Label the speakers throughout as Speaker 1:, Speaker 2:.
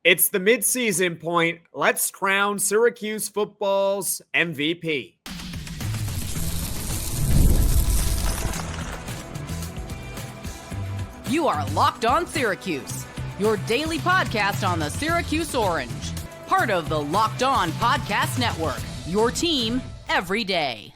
Speaker 1: It's the midseason point. Let's crown Syracuse football's MVP.
Speaker 2: You are Locked On Syracuse, your daily podcast on the Syracuse Orange. Part of the Locked On Podcast Network, your team every day.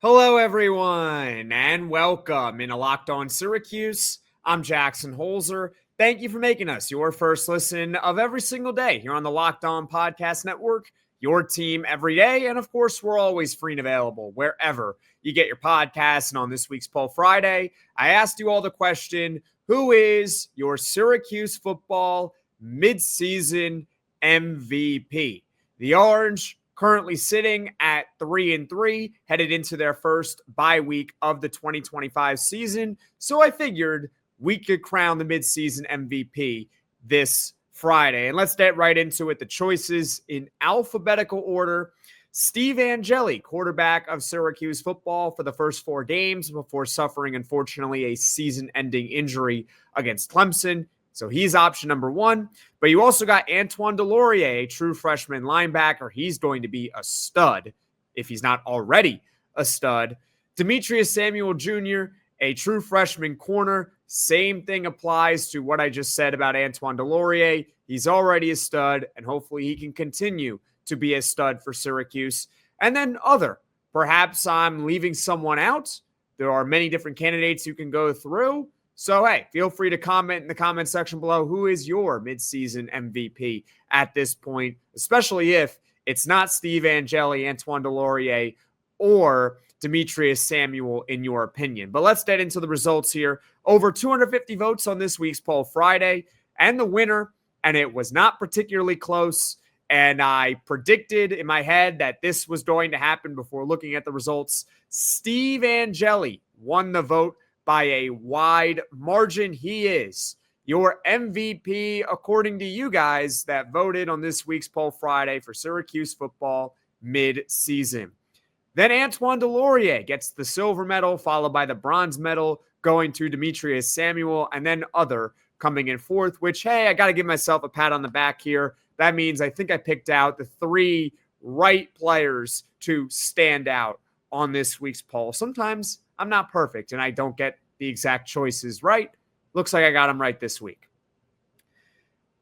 Speaker 1: Hello, everyone, and welcome into Locked On Syracuse. I'm Jackson Holzer. Thank you for making us your first listen of every single day here on the Locked On Podcast Network, your team every day. And of course, we're always free and available wherever you get your podcasts. And on this week's Poll Friday, I asked you all the question, who is your Syracuse football midseason MVP? The Orange currently sitting at 3-3, headed into their first bye week of the 2025 season. So I figured we could crown the midseason MVP this Friday. And let's get right into it. The choices in alphabetical order. Steve Angeli, quarterback of Syracuse football for the first 4 games before suffering, unfortunately, a season-ending injury against Clemson. So he's option number 1. But you also got Antoine DesLauriers, a true freshman linebacker. He's going to be a stud, if he's not already a stud. Demetres Samuel Jr., a true freshman corner. Same thing applies to what I just said about Antoine DesLauriers. He's already a stud, and hopefully he can continue to be a stud for Syracuse. And then other. Perhaps I'm leaving someone out. There are many different candidates you can go through. So, hey, feel free to comment in the comment section below. Who is your midseason MVP at this point, especially if it's not Steve Angeli, Antoine DesLauriers, or Demetres Samuel, in your opinion. But let's get into the results here. Over 250 votes on this week's Poll Friday, and the winner, and it was not particularly close, and I predicted in my head that this was going to happen before looking at the results. Steve Angeli won the vote by a wide margin. He is your MVP, according to you guys that voted on this week's Poll Friday for Syracuse football mid-season. Then Antoine DesLauriers gets the silver medal, followed by the bronze medal going to Demetres Samuel, and then other coming in fourth, which, hey, I got to give myself a pat on the back here. That means I think I picked out the 3 right players to stand out on this week's poll. Sometimes I'm not perfect and I don't get the exact choices right. Looks like I got them right this week.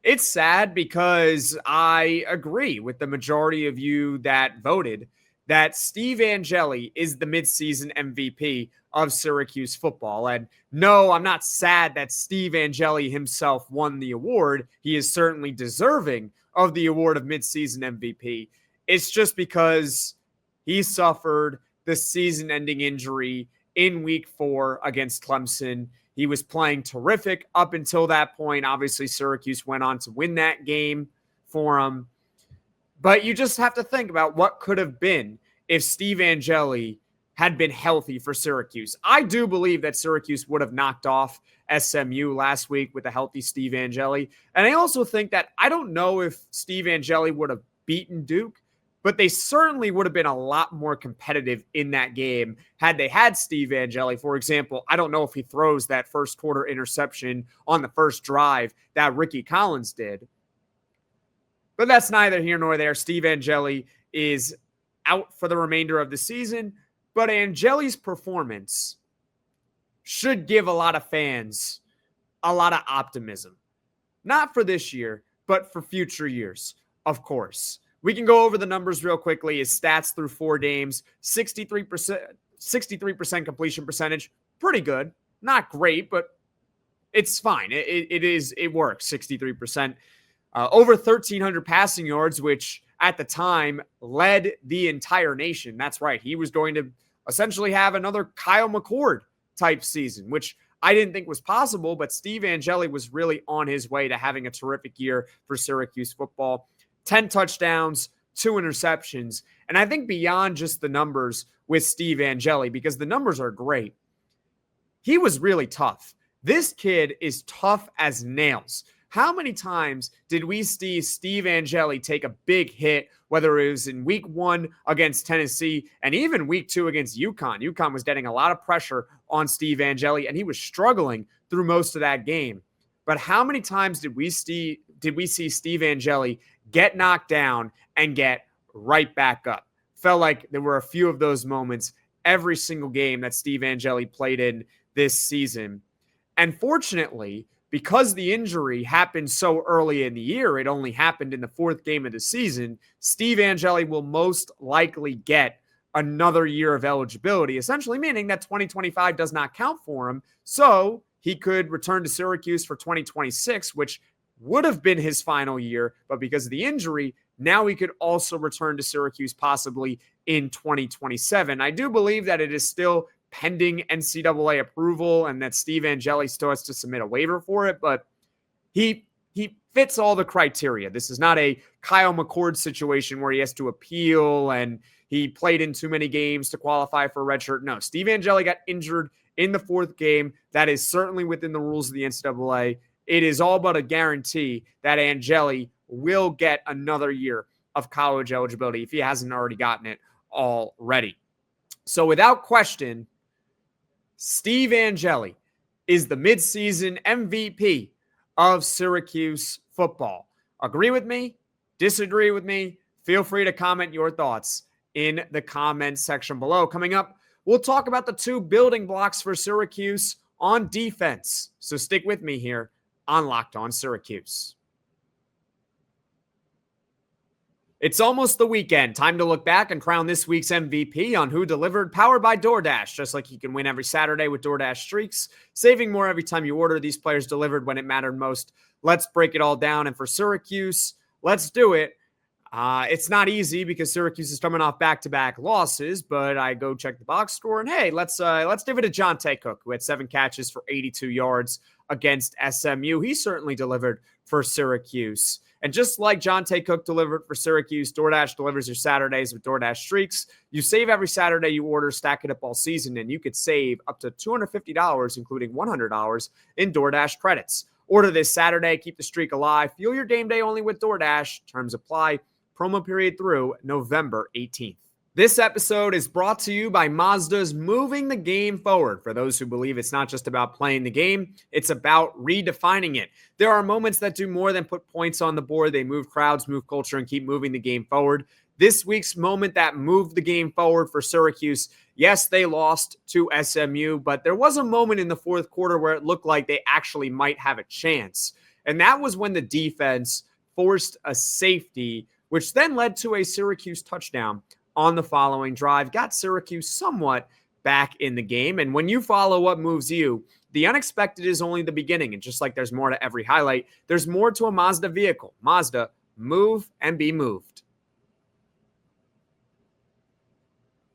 Speaker 1: It's sad because I agree with the majority of you that voted that Steve Angeli is the midseason MVP of Syracuse football. And no, I'm not sad that Steve Angeli himself won the award. He is certainly deserving of the award of midseason MVP. It's just because he suffered the season-ending injury in week 4 against Clemson. He was playing terrific up until that point. Obviously, Syracuse went on to win that game for him. But you just have to think about what could have been if Steve Angeli had been healthy for Syracuse. I do believe that Syracuse would have knocked off SMU last week with a healthy Steve Angeli. And I also think that I don't know if Steve Angeli would have beaten Duke, but they certainly would have been a lot more competitive in that game had they had Steve Angeli. For example, I don't know if he throws that first quarter interception on the first drive that Ricky Collins did. But that's neither here nor there. Steve Angeli is out for the remainder of the season, but Angeli's performance should give a lot of fans a lot of optimism. Not for this year, but for future years, of course. We can go over the numbers real quickly. His stats through 4 games, 63% completion percentage, pretty good. Not great, but it's fine. It works, 63%. Over 1,300 passing yards, which at the time led the entire nation. That's right. He was going to essentially have another Kyle McCord type season, which I didn't think was possible, but Steve Angeli was really on his way to having a terrific year for Syracuse football. 10 touchdowns, 2 interceptions. And I think beyond just the numbers with Steve Angeli, because the numbers are great, he was really tough. This kid is tough as nails. How many times did we see Steve Angeli take a big hit, whether it was in week 1 against Tennessee and even week 2 against UConn? UConn was getting a lot of pressure on Steve Angeli, and he was struggling through most of that game. But how many times did we see did we see Steve Angeli get knocked down and get right back up. Felt like there were a few of those moments every single game that Steve Angeli played in this season. And fortunately, because the injury happened so early in the year, it only happened in the fourth game of the season, Steve Angeli will most likely get another year of eligibility, essentially meaning that 2025 does not count for him. So he could return to Syracuse for 2026, which would have been his final year. But because of the injury, now he could also return to Syracuse possibly in 2027. I do believe that it is still pending NCAA approval and that Steve Angeli still has to submit a waiver for it, but he fits all the criteria. This is not a Kyle McCord situation where he has to appeal and he played in too many games to qualify for a red shirt. No, Steve Angeli got injured in the fourth game. That is certainly within the rules of the NCAA. It is all but a guarantee that Angeli will get another year of college eligibility if he hasn't already gotten it already. So without question, Steve Angeli is the midseason MVP of Syracuse football. Agree with me? Disagree with me? Feel free to comment your thoughts in the comments section below. Coming up, we'll talk about the two building blocks for Syracuse on defense. So stick with me here on Locked On Syracuse. It's almost the weekend. Time to look back and crown this week's MVP on Who Delivered, powered by DoorDash. Just like you can win every Saturday with DoorDash Streaks, saving more every time you order. These players delivered when it mattered most. Let's break it all down. And for Syracuse, let's do it. It's not easy because Syracuse is coming off back-to-back losses, but I go check the box score and hey, let's give it to Jonte Cook, who had 7 catches for 82 yards against SMU. He certainly delivered for Syracuse. And just like Jonte Cook delivered for Syracuse, DoorDash delivers your Saturdays with DoorDash Streaks. You save every Saturday you order, stack it up all season, and you could save up to $250, including $100 in DoorDash credits. Order this Saturday, keep the streak alive. Fuel your game day only with DoorDash. Terms apply. Promo period through November 18th. This episode is brought to you by Mazda's Moving the Game Forward. For those who believe it's not just about playing the game, it's about redefining it. There are moments that do more than put points on the board. They move crowds, move culture, and keep moving the game forward. This week's moment that moved the game forward for Syracuse, yes, they lost to SMU, but there was a moment in the fourth quarter where it looked like they actually might have a chance. And that was when the defense forced a safety, which then led to a Syracuse touchdown on the following drive, got Syracuse somewhat back in the game. And when you follow what moves you, the unexpected is only the beginning. And just like there's more to every highlight, there's more to a Mazda vehicle. Mazda, move and be moved.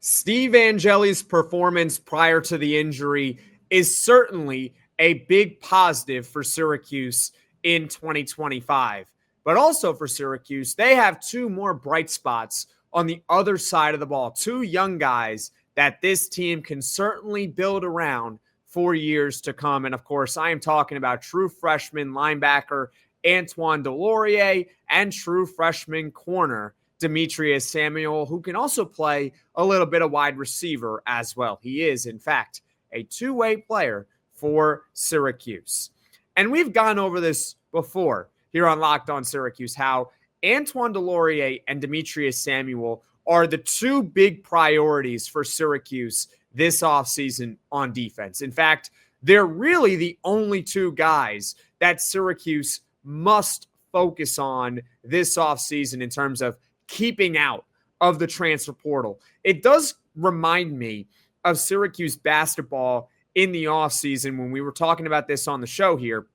Speaker 1: Steve Angeli's performance prior to the injury is certainly a big positive for Syracuse in 2025. But also for Syracuse, they have two more bright spots on the other side of the ball. Two young guys that this team can certainly build around for years to come. And of course, I am talking about true freshman linebacker Antoine DesLauriers and true freshman corner Demetres Samuel, who can also play a little bit of wide receiver as well. He is, in fact, a two-way player for Syracuse. And we've gone over this before here on Locked On Syracuse, how Antoine DesLauriers and Demetres Samuel are the two big priorities for Syracuse this offseason on defense. In fact, they're really the only two guys that Syracuse must focus on this offseason in terms of keeping out of the transfer portal. It does remind me of Syracuse basketball in the offseason when we were talking about this on the show here,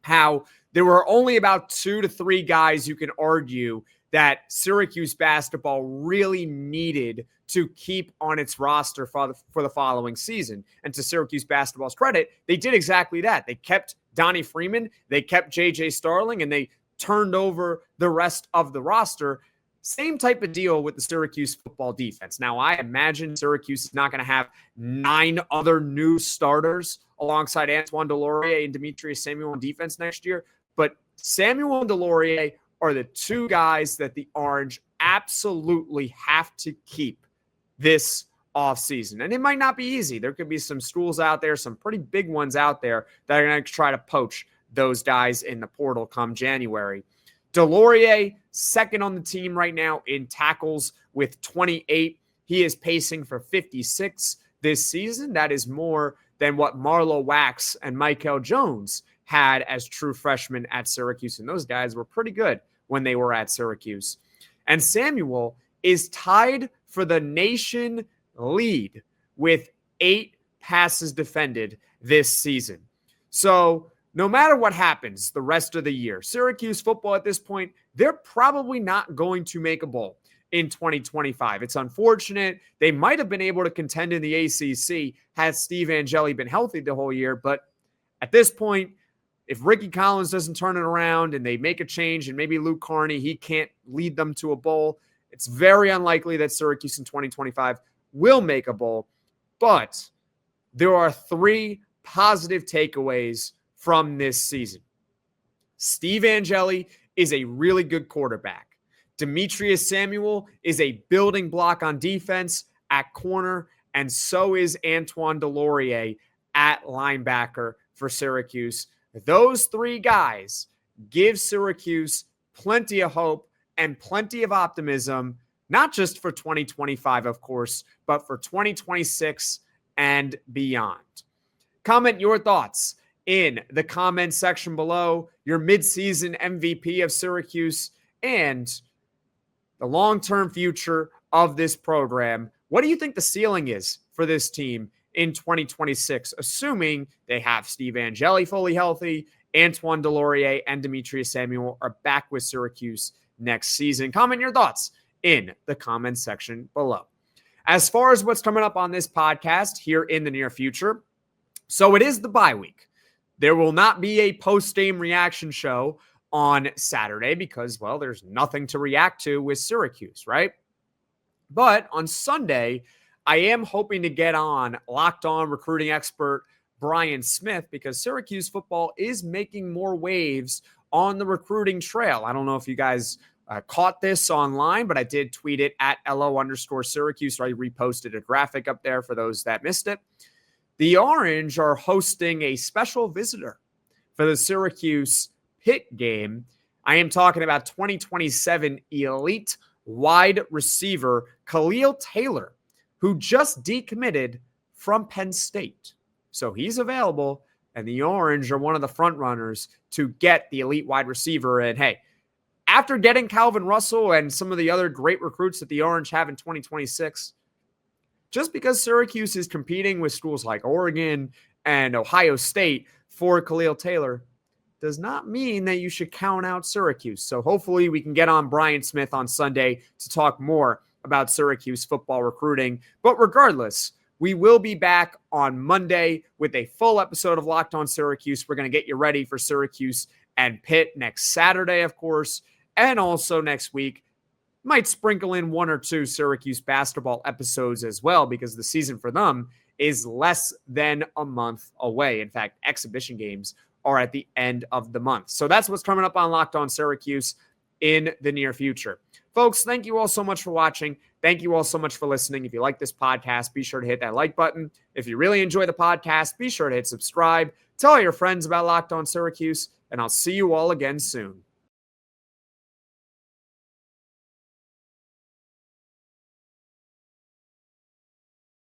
Speaker 1: how there were only about 2 to 3 guys you can argue that Syracuse basketball really needed to keep on its roster for the following season. And to Syracuse basketball's credit, they did exactly that. They kept Donnie Freeman, they kept J.J. Starling, and they turned over the rest of the roster. Same type of deal with the Syracuse football defense. Now, I imagine Syracuse is not going to have 9 other new starters alongside Antoine DesLauriers and Demetres Samuel on defense next year. But Samuel and DesLauriers are the two guys that the Orange absolutely have to keep this offseason. And it might not be easy. There could be some schools out there, some pretty big ones out there that are going to try to poach those guys in the portal come January. DesLauriers, second on the team right now in tackles with 28. He is pacing for 56 this season. That is more than what Marlo Wax and Michael Jones had as true freshmen at Syracuse. And those guys were pretty good when they were at Syracuse. And Samuel is tied for the nation lead with 8 passes defended this season. So no matter what happens the rest of the year, Syracuse football at this point, they're probably not going to make a bowl in 2025. It's unfortunate. They might have been able to contend in the ACC had Steve Angeli been healthy the whole year. But at this point, if Ricky Collins doesn't turn it around and they make a change and maybe Luke Carney, he can't lead them to a bowl, it's very unlikely that Syracuse in 2025 will make a bowl. But there are 3 positive takeaways from this season. Steve Angeli is a really good quarterback. Demetres Samuel is a building block on defense at corner, and so is Antoine DesLauriers at linebacker for Syracuse. Those 3 guys give Syracuse plenty of hope and plenty of optimism, not just for 2025, of course, but for 2026 and beyond. Comment your thoughts in the comment section below, your midseason MVP of Syracuse and the long-term future of this program. What do you think the ceiling is for this team in 2026, assuming they have Steve Angeli fully healthy, Antoine DesLauriers and Demetres Samuel are back with Syracuse next season? Comment your thoughts in the comment section below. As far as what's coming up on this podcast here in the near future, so it is the bye week. There will not be a post-game reaction show on Saturday because, well, there's nothing to react to with Syracuse, right? But on Sunday, I am hoping to get on Locked On recruiting expert Brian Smith because Syracuse football is making more waves on the recruiting trail. I don't know if you guys caught this online, but I did tweet it at LO_Syracuse. So I reposted a graphic up there for those that missed it. The Orange are hosting a special visitor for the Syracuse Pitt game. I am talking about 2027 elite wide receiver Khalil Taylor, who just decommitted from Penn State. So he's available, and the Orange are one of the front runners to get the elite wide receiver. And hey, after getting Calvin Russell and some of the other great recruits that the Orange have in 2026, just because Syracuse is competing with schools like Oregon and Ohio State for Khalil Taylor does not mean that you should count out Syracuse. So hopefully we can get on Brian Smith on Sunday to talk more about Syracuse football recruiting. But regardless, we will be back on Monday with a full episode of Locked On Syracuse. We're going to get you ready for Syracuse and Pitt next Saturday, of course, and also next week. Might sprinkle in 1 or 2 Syracuse basketball episodes as well because the season for them is less than a month away. In fact, exhibition games are at the end of the month. So that's what's coming up on Locked On Syracuse in the near future. Folks, thank you all so much for watching. Thank you all so much for listening. If you like this podcast, be sure to hit that like button. If you really enjoy the podcast, be sure to hit subscribe. Tell all your friends about Locked On Syracuse, and I'll see you all again soon.